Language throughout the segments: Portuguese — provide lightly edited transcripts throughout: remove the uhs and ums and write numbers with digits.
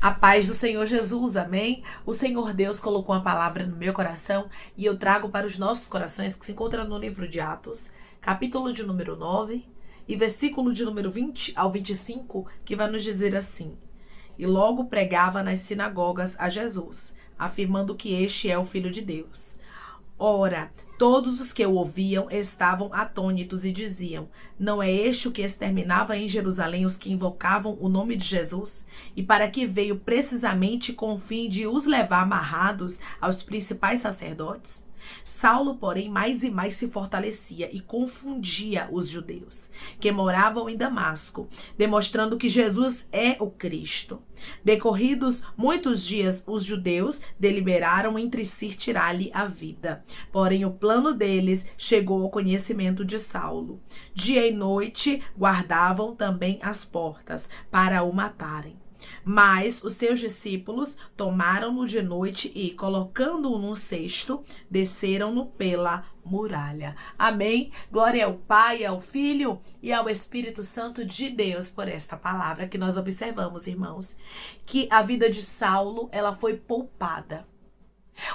A paz do Senhor Jesus, amém? O Senhor Deus colocou uma palavra no meu coração e eu trago para os nossos corações, que se encontra no livro de Atos, capítulo de número 9 e versículo de número 20 ao 25, que vai nos dizer assim: E logo pregava nas sinagogas a Jesus, afirmando que este é o Filho de Deus. Ora, todos os que o ouviam estavam atônitos e diziam: Não é este o que exterminava em Jerusalém os que invocavam o nome de Jesus? E para que veio precisamente com o fim de os levar amarrados aos principais sacerdotes? Saulo, porém, mais e mais se fortalecia e confundia os judeus que moravam em Damasco, demonstrando que Jesus é o Cristo. Decorridos muitos dias, os judeus deliberaram entre si tirar-lhe a vida. Porém, o plano deles chegou ao conhecimento de Saulo. Dia e noite guardavam também as portas para o matarem. Mas os seus discípulos tomaram-no de noite e, colocando-o num cesto, desceram-no pela muralha. Amém? Glória ao Pai, ao Filho e ao Espírito Santo de Deus por esta palavra que nós observamos, irmãos, que a vida de Saulo, ela foi poupada.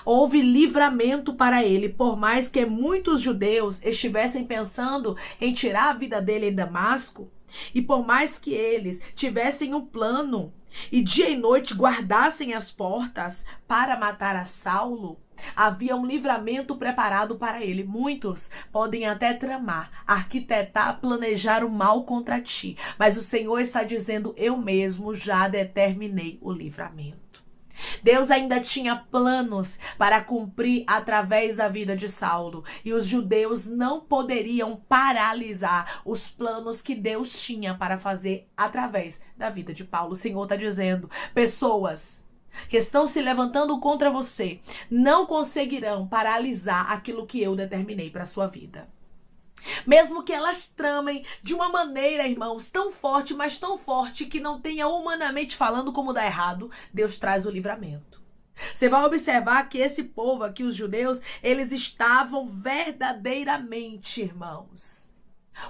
Houve livramento para ele, por mais que muitos judeus estivessem pensando em tirar a vida dele em Damasco, e por mais que eles tivessem um plano e dia e noite guardassem as portas para matar a Saulo, havia um livramento preparado para ele. Muitos podem até tramar, arquitetar, planejar o mal contra ti, mas o Senhor está dizendo: eu mesmo já determinei o livramento. Deus ainda tinha planos para cumprir através da vida de Saulo, e os judeus não poderiam paralisar os planos que Deus tinha para fazer através da vida de Paulo. O Senhor está dizendo: pessoas que estão se levantando contra você não conseguirão paralisar aquilo que eu determinei para a sua vida. Mesmo que elas tramem de uma maneira, irmãos, tão forte, mas tão forte que não tenha humanamente falando como dar errado, Deus traz o livramento. Você vai observar que esse povo aqui, os judeus, eles estavam verdadeiramente, irmãos,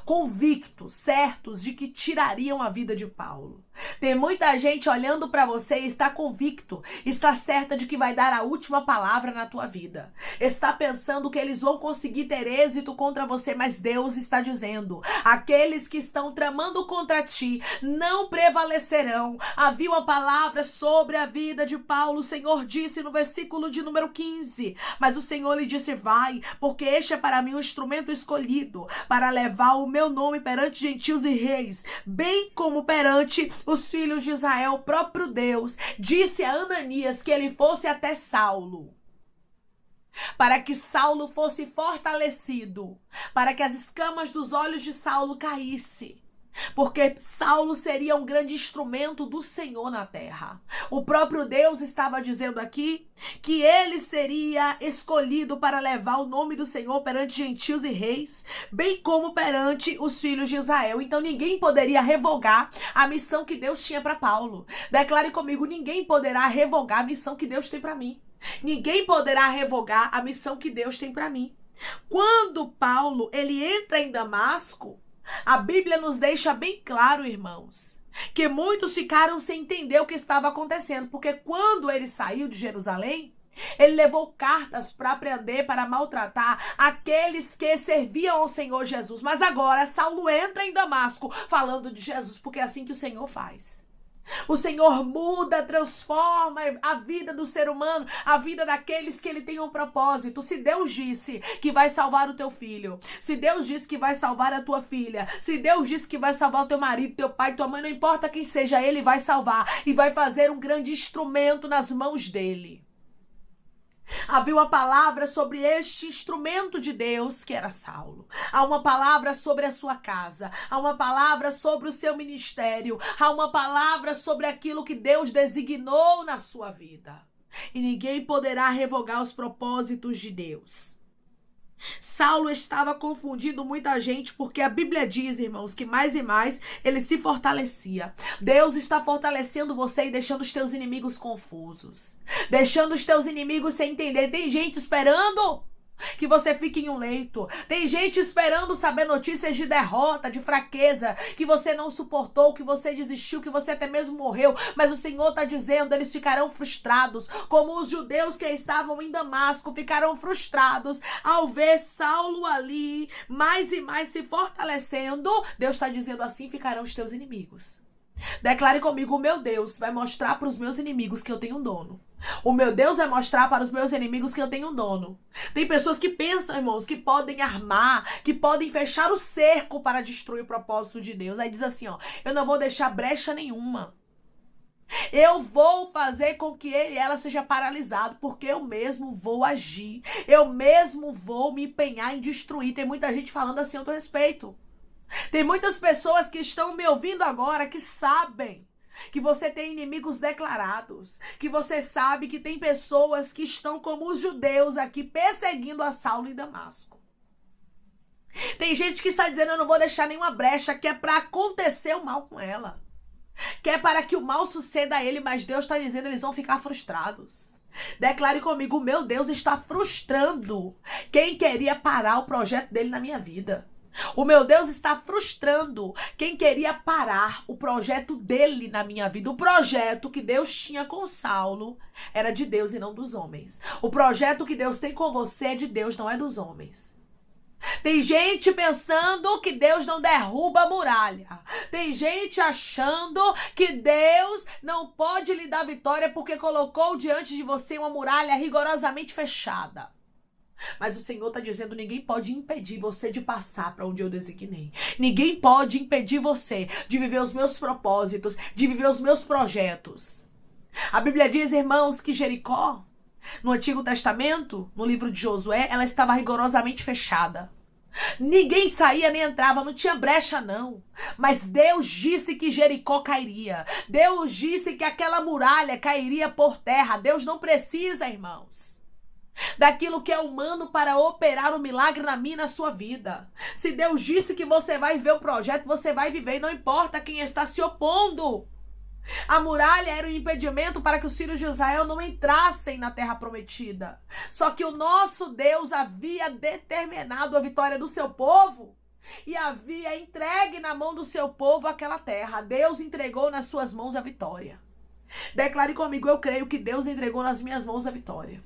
convictos, certos de que tirariam a vida de Paulo. Tem muita gente olhando para você e está convicto, está certa de que vai dar a última palavra na tua vida. Está pensando que eles vão conseguir ter êxito contra você, mas Deus está dizendo: aqueles que estão tramando contra ti não prevalecerão. Havia uma palavra sobre a vida de Paulo. O Senhor disse no versículo de número 15, mas o Senhor lhe disse: vai, porque este é para mim um instrumento escolhido para levar o meu nome perante gentios e reis, bem como perante os filhos de Israel. O próprio Deus disse a Ananias que ele fosse até Saulo, para que Saulo fosse fortalecido, para que as escamas dos olhos de Saulo caíssem, porque Saulo seria um grande instrumento do Senhor na terra. O próprio Deus estava dizendo aqui que ele seria escolhido para levar o nome do Senhor perante gentios e reis, bem como perante os filhos de Israel. Então ninguém poderia revogar a missão que Deus tinha para Paulo. Declare comigo: ninguém poderá revogar a missão que Deus tem para mim. Ninguém poderá revogar a missão que Deus tem para mim. Quando Paulo ele entra em Damasco, a Bíblia nos deixa bem claro, irmãos, que muitos ficaram sem entender o que estava acontecendo, porque quando ele saiu de Jerusalém, ele levou cartas para prender, para maltratar aqueles que serviam ao Senhor Jesus. Mas agora Saulo entra em Damasco falando de Jesus, porque é assim que o Senhor faz. O Senhor muda, transforma a vida do ser humano, a vida daqueles que ele tem um propósito. Se Deus disse que vai salvar o teu filho, se Deus disse que vai salvar a tua filha, se Deus disse que vai salvar o teu marido, teu pai, tua mãe, não importa quem seja, ele vai salvar e vai fazer um grande instrumento nas mãos dele. Havia uma palavra sobre este instrumento de Deus que era Saulo. Há uma palavra sobre a sua casa. Há uma palavra sobre o seu ministério. Há uma palavra sobre aquilo que Deus designou na sua vida. E ninguém poderá revogar os propósitos de Deus. Saulo estava confundindo muita gente, porque a Bíblia diz, irmãos, que mais e mais ele se fortalecia. Deus está fortalecendo você e deixando os teus inimigos confusos, deixando os teus inimigos sem entender. Tem gente esperando que você fique em um leito. Tem gente esperando saber notícias de derrota, de fraqueza, que você não suportou, que você desistiu, que você até mesmo morreu. Mas o Senhor está dizendo, eles ficarão frustrados, como os judeus que estavam em Damasco ficaram frustrados ao ver Saulo ali, mais e mais se fortalecendo. Deus está dizendo, assim ficarão os teus inimigos. Declare comigo, o meu Deus vai mostrar para os meus inimigos que eu tenho um dono. O meu Deus vai mostrar para os meus inimigos que eu tenho um dono. Tem pessoas que pensam, irmãos, que podem armar, que podem fechar o cerco para destruir o propósito de Deus. Aí diz assim, ó, eu não vou deixar brecha nenhuma. Eu vou fazer com que ele e ela seja paralisado, porque eu mesmo vou agir. Eu mesmo vou me empenhar em destruir. Tem muita gente falando assim ao teu respeito. Tem muitas pessoas que estão me ouvindo agora que sabem que você tem inimigos declarados, que você sabe que tem pessoas que estão como os judeus aqui perseguindo a Saulo em Damasco. Tem gente que está dizendo, eu não vou deixar nenhuma brecha, que é para acontecer o mal com ela, que é para que o mal suceda a ele, mas Deus está dizendo, eles vão ficar frustrados. Declare comigo, o meu Deus está frustrando quem queria parar o projeto dele na minha vida. O meu Deus está frustrando quem queria parar o projeto dele na minha vida. O projeto que Deus tinha com Saulo era de Deus e não dos homens. O projeto que Deus tem com você é de Deus, não é dos homens. Tem gente pensando que Deus não derruba a muralha. Tem gente achando que Deus não pode lhe dar vitória porque colocou diante de você uma muralha rigorosamente fechada. Mas o Senhor está dizendo, ninguém pode impedir você de passar para onde eu designei. Ninguém pode impedir você de viver os meus propósitos, de viver os meus projetos. A Bíblia diz, irmãos, que Jericó, no Antigo Testamento, no livro de Josué, ela estava rigorosamente fechada. Ninguém saía nem entrava, não tinha brecha não. Mas Deus disse que Jericó cairia. Deus disse que aquela muralha cairia por terra. Deus não precisa, irmãos, daquilo que é humano para operar um milagre na minha e na sua vida. Se Deus disse que você vai viver o projeto, você vai viver, e não importa quem está se opondo. A muralha era um impedimento para que os filhos de Israel não entrassem na terra prometida. Só que o nosso Deus havia determinado a vitória do seu povo e havia entregue na mão do seu povo aquela terra. Deus entregou nas suas mãos a vitória. Declare comigo, eu creio que Deus entregou nas minhas mãos a vitória.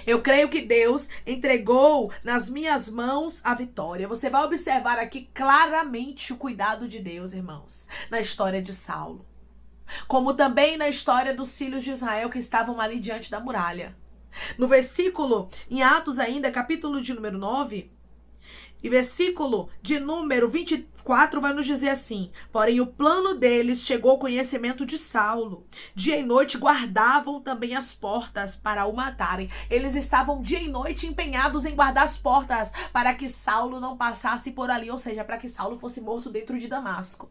Eu creio que Deus entregou nas minhas mãos a vitória. Você vai observar aqui claramente o cuidado de Deus, irmãos, na história de Saulo. Como também na história dos filhos de Israel que estavam ali diante da muralha. No versículo, em Atos ainda, capítulo de número 9, e versículo de número 24 vai nos dizer assim: porém o plano deles chegou ao conhecimento de Saulo. Dia e noite guardavam também as portas para o matarem. Eles estavam dia e noite empenhados em guardar as portas para que Saulo não passasse por ali, ou seja, para que Saulo fosse morto dentro de Damasco.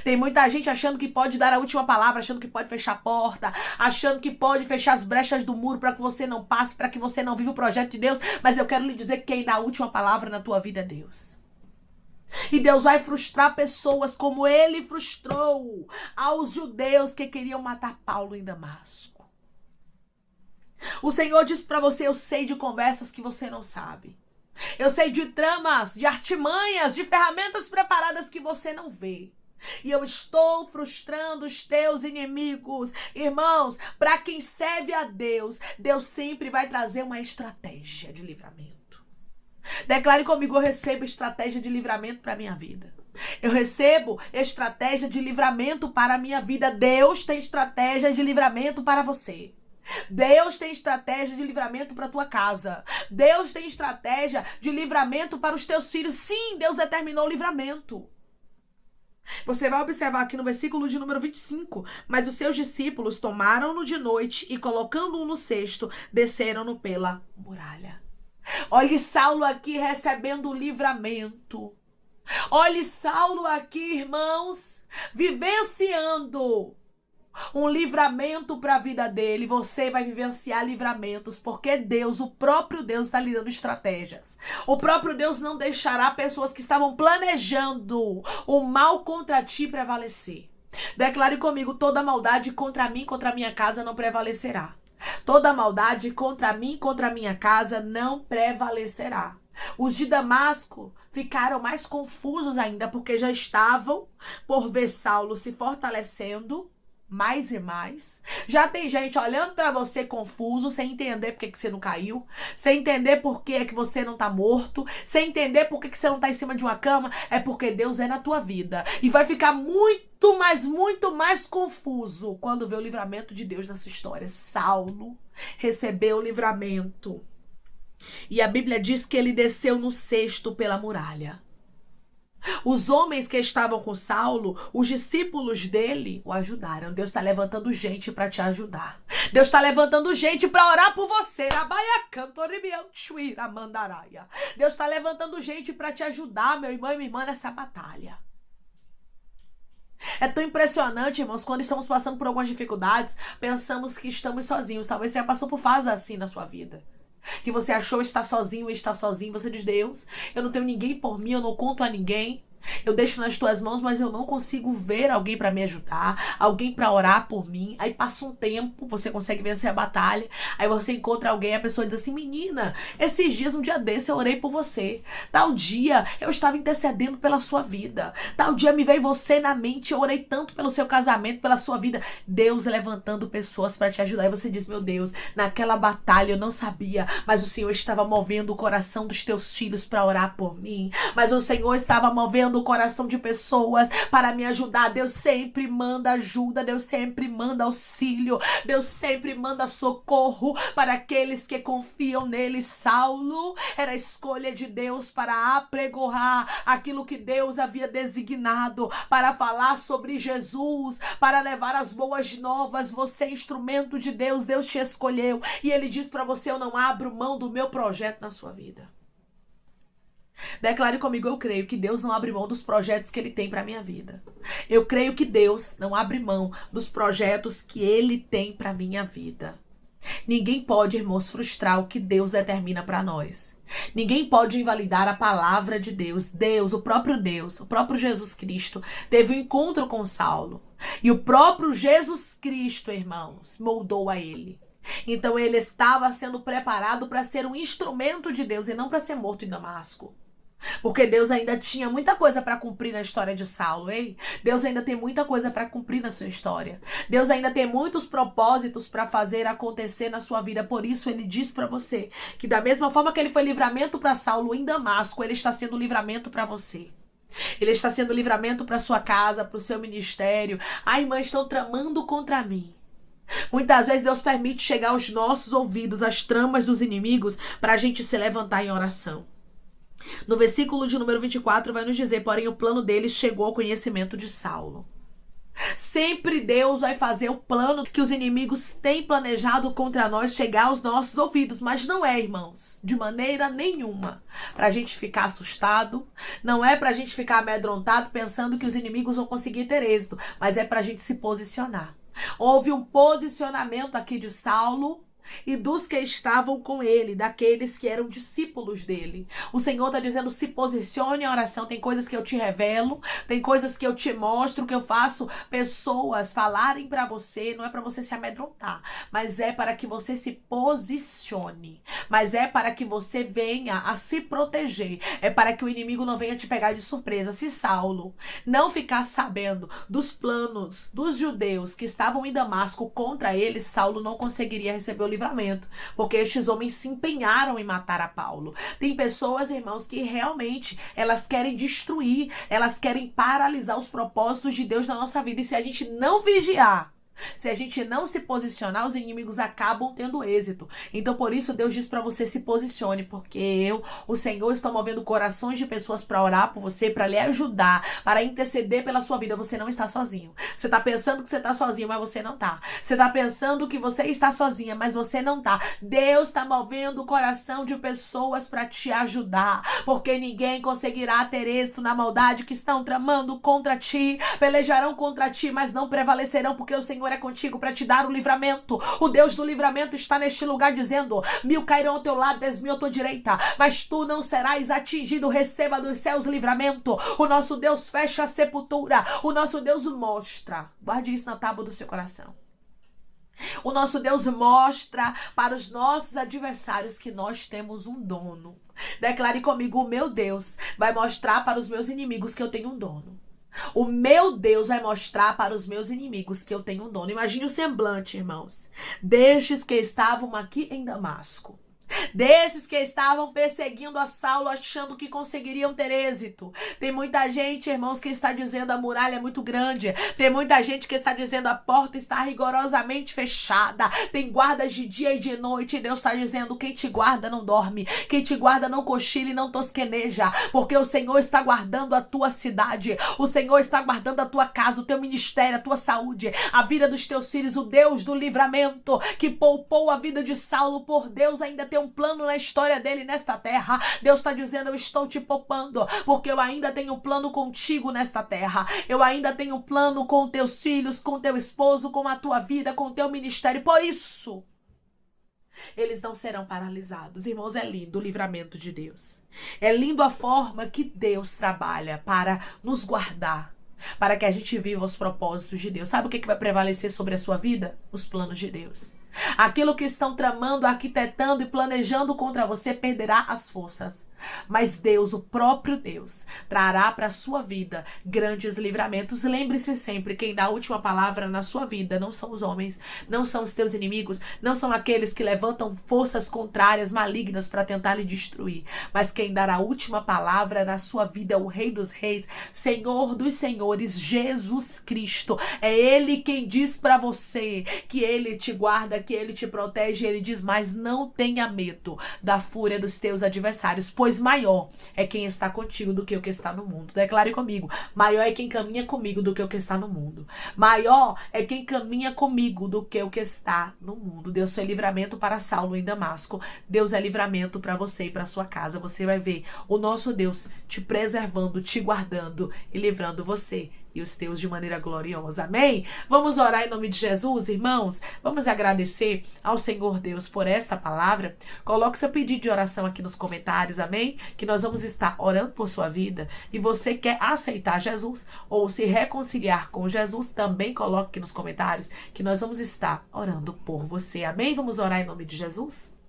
Tem muita gente achando que pode dar a última palavra, achando que pode fechar a porta, achando que pode fechar as brechas do muro para que você não passe, para que você não viva o projeto de Deus. Mas eu quero lhe dizer que quem dá a última palavra na tua vida é Deus. E Deus vai frustrar pessoas como ele frustrou aos judeus que queriam matar Paulo em Damasco. O Senhor diz para você, eu sei de conversas que você não sabe. Eu sei de tramas, de artimanhas, de ferramentas preparadas que você não vê. E eu estou frustrando os teus inimigos. Irmãos, para quem serve a Deus, Deus sempre vai trazer uma estratégia de livramento. Declare comigo, eu recebo estratégia de livramento para a minha vida. Eu recebo estratégia de livramento para a minha vida. Deus tem estratégia de livramento para você. Deus tem estratégia de livramento para a tua casa. Deus tem estratégia de livramento para os teus filhos. Sim, Deus determinou o livramento. Você vai observar aqui no versículo de número 25. Mas os seus discípulos tomaram-no de noite e, colocando-o no cesto, desceram-no pela muralha. Olhe Saulo aqui recebendo o livramento. Olhe Saulo aqui, irmãos, vivenciando um livramento para a vida dele. Você vai vivenciar livramentos, porque Deus, o próprio Deus, está lhe dando estratégias. O próprio Deus não deixará pessoas que estavam planejando o mal contra ti prevalecer. Declare comigo, toda maldade contra mim, contra a minha casa não prevalecerá. Toda maldade contra mim, contra a minha casa, não prevalecerá. Os de Damasco ficaram mais confusos ainda, porque já estavam por ver Saulo se fortalecendo mais e mais. Já tem gente olhando para você confuso, sem entender por que você não caiu, sem entender por que é que você não tá morto, sem entender por que você não tá em cima de uma cama. É porque Deus é na tua vida. E vai ficar muito mais confuso quando vê o livramento de Deus na sua história. Saulo recebeu o livramento. E a Bíblia diz que ele desceu no cesto pela muralha. Os homens que estavam com Saulo, os discípulos dele, o ajudaram. Deus está levantando gente para te ajudar. Deus está levantando gente para orar por você. Deus está levantando gente para te ajudar, meu irmão e minha irmã, nessa batalha. É tão impressionante, irmãos, quando estamos passando por algumas dificuldades, pensamos que estamos sozinhos. Talvez você já passou por fases assim na sua vida. Que você achou estar sozinho e está sozinho. Você diz, Deus, eu não tenho ninguém por mim, eu não conto a ninguém. Eu deixo nas tuas mãos, mas eu não consigo ver alguém para me ajudar, alguém para orar por mim. Aí passa um tempo, você consegue vencer a batalha. Aí você encontra alguém, a pessoa diz assim, menina, esses dias, um dia desse, eu orei por você. Tal dia, eu estava intercedendo pela sua vida. Tal dia me veio você na mente, eu orei tanto pelo seu casamento, pela sua vida. Deus levantando pessoas para te ajudar. E você diz, meu Deus, naquela batalha eu não sabia, mas o Senhor estava movendo o coração dos teus filhos para orar por mim. Mas o Senhor estava movendo o coração de pessoas para me ajudar. Deus sempre manda ajuda, Deus sempre manda auxílio, Deus sempre manda socorro para aqueles que confiam nele. Saulo era a escolha de Deus para apregoar aquilo que Deus havia designado, para falar sobre Jesus, para levar as boas novas. Você é instrumento de Deus, Deus te escolheu e ele diz para você, eu não abro mão do meu projeto na sua vida. Declare comigo, eu creio que Deus não abre mão dos projetos que Ele tem para minha vida. Eu creio que Deus não abre mão dos projetos que Ele tem para minha vida. Ninguém pode, irmãos, frustrar o que Deus determina para nós. Ninguém pode invalidar a palavra de Deus. Deus, o próprio Jesus Cristo, teve um encontro com Saulo. E o próprio Jesus Cristo, irmãos, moldou a ele. Então ele estava sendo preparado para ser um instrumento de Deus e não para ser morto em Damasco. Porque Deus ainda tinha muita coisa para cumprir na história de Saulo, hein? Deus ainda tem muita coisa para cumprir na sua história. Deus ainda tem muitos propósitos para fazer acontecer na sua vida. Por isso ele diz para você que da mesma forma que ele foi livramento para Saulo em Damasco, ele está sendo livramento para você. Ele está sendo livramento para sua casa, para o seu ministério. Ai, irmã, estão tramando contra mim. Muitas vezes Deus permite chegar aos nossos ouvidos as tramas dos inimigos para a gente se levantar em oração. No versículo de número 24 vai nos dizer, porém o plano deles chegou ao conhecimento de Saulo. Sempre Deus vai fazer o plano que os inimigos têm planejado contra nós chegar aos nossos ouvidos, mas não é, irmãos, de maneira nenhuma pra gente ficar assustado, não é pra gente ficar amedrontado pensando que os inimigos vão conseguir ter êxito, mas é pra gente se posicionar. Houve um posicionamento aqui de Saulo e dos que estavam com ele, daqueles que eram discípulos dele. O Senhor está dizendo, se posicione em oração. Tem coisas que eu te revelo, tem coisas que eu te mostro, que eu faço pessoas falarem para você. Não é para você se amedrontar, mas é para que você se posicione, mas é para que você venha a se proteger, é para que o inimigo não venha te pegar de surpresa. Se Saulo não ficar sabendo dos planos dos judeus que estavam em Damasco contra ele, Saulo não conseguiria receber o livramento, porque estes homens se empenharam em matar a Paulo. Tem pessoas, irmãos, que realmente elas querem destruir, elas querem paralisar os propósitos de Deus na nossa vida, e se a gente não vigiar, se a gente não se posicionar, os inimigos acabam tendo êxito. Então por isso Deus diz para você, se posicione, porque o Senhor, está movendo corações de pessoas para orar por você, para lhe ajudar, para interceder pela sua vida. Você não está sozinho. Você está pensando que você está sozinho, mas você não está. Você está pensando que você está sozinha, mas você não está. Deus está movendo o coração de pessoas para te ajudar, porque ninguém conseguirá ter êxito na maldade que estão tramando contra ti. Pelejarão contra ti, mas não prevalecerão, porque o Senhor é contigo para te dar o livramento. O Deus do livramento está neste lugar dizendo, 1000 cairão ao teu lado, 10.000 à tua direita, mas tu não serás atingido. Receba dos céus livramento. O nosso Deus fecha a sepultura. O nosso Deus mostra. Guarde isso na tábua do seu coração. O nosso Deus mostra para os nossos adversários que nós temos um dono. Declare comigo: o meu Deus vai mostrar para os meus inimigos que eu tenho um dono. O meu Deus vai mostrar para os meus inimigos que eu tenho um dono. Imagine o semblante, irmãos, destes que estavam aqui em Damasco. Desses que estavam perseguindo a Saulo, achando que conseguiriam ter êxito. Tem muita gente, irmãos, que está dizendo a muralha é muito grande. Tem muita gente que está dizendo a porta está rigorosamente fechada. Tem guardas de dia e de noite. E Deus está dizendo: quem te guarda não dorme. Quem te guarda não cochila e não tosqueneja. Porque o Senhor está guardando a tua cidade. O Senhor está guardando a tua casa, o teu ministério, a tua saúde, a vida dos teus filhos. O Deus do livramento que poupou a vida de Saulo, por Deus ainda tem um plano na história dele nesta terra. Deus está dizendo: eu estou te poupando, porque eu ainda tenho plano contigo nesta terra. Eu ainda tenho plano com teus filhos, com teu esposo, com a tua vida, com teu ministério. Por isso, eles não serão paralisados. Irmãos, é lindo o livramento de Deus. É lindo a forma que Deus trabalha para nos guardar, para que a gente viva os propósitos de Deus. Sabe o que vai prevalecer sobre a sua vida? Os planos de Deus. Aquilo que estão tramando, arquitetando e planejando contra você perderá as forças. Mas Deus, o próprio Deus, trará para a sua vida grandes livramentos. Lembre-se sempre, quem dá a última palavra na sua vida não são os homens, não são os teus inimigos, não são aqueles que levantam forças contrárias, malignas para tentar lhe destruir. Mas quem dará a última palavra na sua vida é o Rei dos Reis, Senhor dos Senhores, Jesus Cristo. É Ele quem diz para você que Ele te guarda, que Ele te protege. Ele diz: mas não tenha medo da fúria dos teus adversários, pois maior é quem está contigo do que o que está no mundo. Declare comigo: maior é quem caminha comigo do que o que está no mundo. Maior é quem caminha comigo do que o que está no mundo. Deus foi livramento para Saulo em Damasco. Deus é livramento para você e para sua casa. Você vai ver o nosso Deus te preservando, te guardando e livrando você e os teus de maneira gloriosa. Amém? Vamos orar em nome de Jesus, irmãos? Vamos agradecer ao Senhor Deus por esta palavra. Coloque seu pedido de oração aqui nos comentários, amém? Que nós vamos estar orando por sua vida. E você quer aceitar Jesus ou se reconciliar com Jesus, também coloque aqui nos comentários que nós vamos estar orando por você. Amém? Vamos orar em nome de Jesus?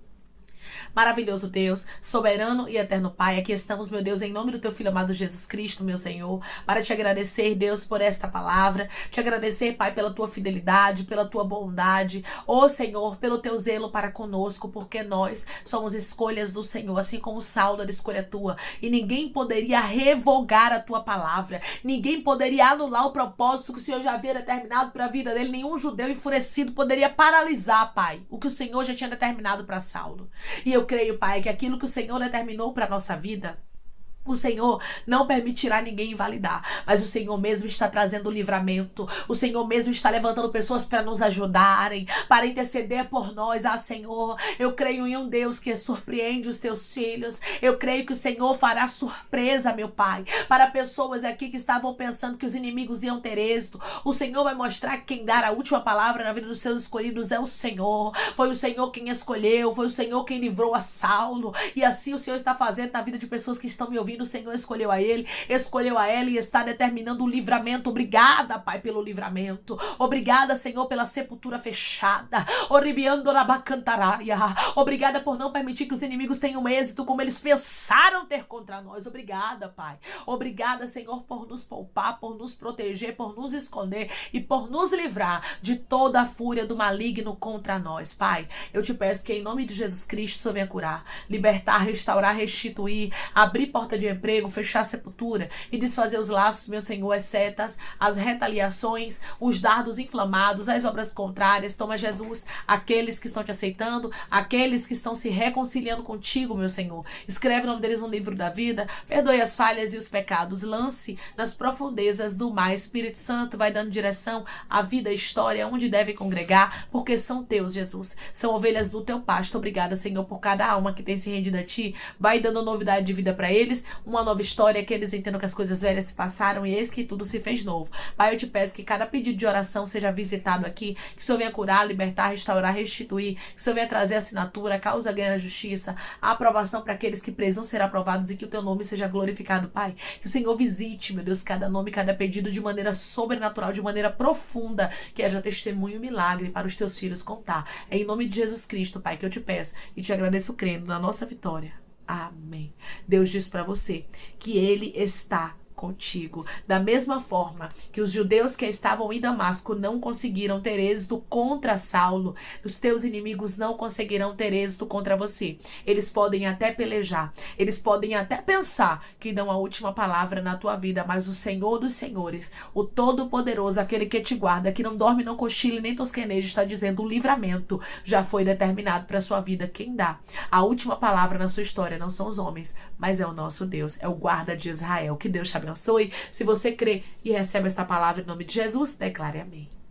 Maravilhoso Deus, soberano e eterno Pai, aqui estamos, meu Deus, em nome do teu Filho amado Jesus Cristo, meu Senhor, para te agradecer, Deus, por esta palavra, te agradecer, Pai, pela tua fidelidade, pela tua bondade, ó Senhor, pelo teu zelo para conosco, porque nós somos escolhas do Senhor, assim como Saulo era escolha tua, e ninguém poderia revogar a tua palavra, ninguém poderia anular o propósito que o Senhor já havia determinado para a vida dele, nenhum judeu enfurecido poderia paralisar, Pai, o que o Senhor já tinha determinado para Saulo. E eu creio, Pai, que aquilo que o Senhor determinou para a nossa vida, o Senhor não permitirá ninguém invalidar, mas o Senhor mesmo está trazendo livramento, o Senhor mesmo está levantando pessoas para nos ajudarem, para interceder por nós. Senhor, eu creio em um Deus que surpreende os teus filhos, eu creio que o Senhor fará surpresa, meu Pai, para pessoas aqui que estavam pensando que os inimigos iam ter êxito. O Senhor vai mostrar que quem dar a última palavra na vida dos seus escolhidos é o Senhor. Foi o Senhor quem escolheu, foi o Senhor quem livrou a Saulo, e assim o Senhor está fazendo na vida de pessoas que estão me ouvindo. O Senhor escolheu a ele, escolheu a ela e está determinando o livramento. Obrigada, Pai, pelo livramento. Obrigada, Senhor, pela sepultura fechada. Obrigada por não permitir que os inimigos tenham êxito como eles pensaram ter contra nós. Obrigada, Pai. Obrigada, Senhor, por nos poupar, por nos proteger, por nos esconder e por nos livrar de toda a fúria do maligno contra nós. Pai, eu te peço que em nome de Jesus Cristo o Senhor venha curar, libertar, restaurar, restituir, abrir porta de emprego, fechar a sepultura e desfazer os laços, meu Senhor, as setas, as retaliações, os dardos inflamados, as obras contrárias. Toma, Jesus, aqueles que estão te aceitando, aqueles que estão se reconciliando contigo, meu Senhor. Escreve o nome deles no livro da vida, perdoe as falhas e os pecados, lance nas profundezas do mar. Espírito Santo vai dando direção à vida, à história, onde deve congregar, porque são teus, Jesus. São ovelhas do teu pasto. Obrigada, Senhor, por cada alma que tem se rendido a ti. Vai dando novidade de vida para eles. uma nova história, que eles entendam que as coisas velhas se passaram e eis que tudo se fez novo. Pai, eu te peço que cada pedido de oração seja visitado aqui, que o Senhor venha curar, libertar, restaurar, restituir, que o Senhor venha trazer assinatura, causa ganha na justiça, a aprovação para aqueles que precisam ser aprovados e que o teu nome seja glorificado, Pai. Que o Senhor visite, meu Deus, cada nome, cada pedido de maneira sobrenatural, de maneira profunda, que haja testemunho e milagre para os teus filhos contar. É em nome de Jesus Cristo, Pai, que eu te peço e te agradeço crendo na nossa vitória. Amém. Deus diz para você que Ele está contigo. Da mesma forma que os judeus que estavam em Damasco não conseguiram ter êxito contra Saulo, os teus inimigos não conseguirão ter êxito contra você. Eles podem até pelejar, eles podem até pensar que dão a última palavra na tua vida, mas o Senhor dos Senhores, o Todo-Poderoso, aquele que te guarda, que não dorme, não cochila nem tosqueneja, está dizendo: o livramento já foi determinado para a sua vida. Quem dá a última palavra na sua história não são os homens, mas é o nosso Deus, é o guarda de Israel. Que Deus te abençoe. Se você crê e recebe esta palavra em nome de Jesus, declare amém.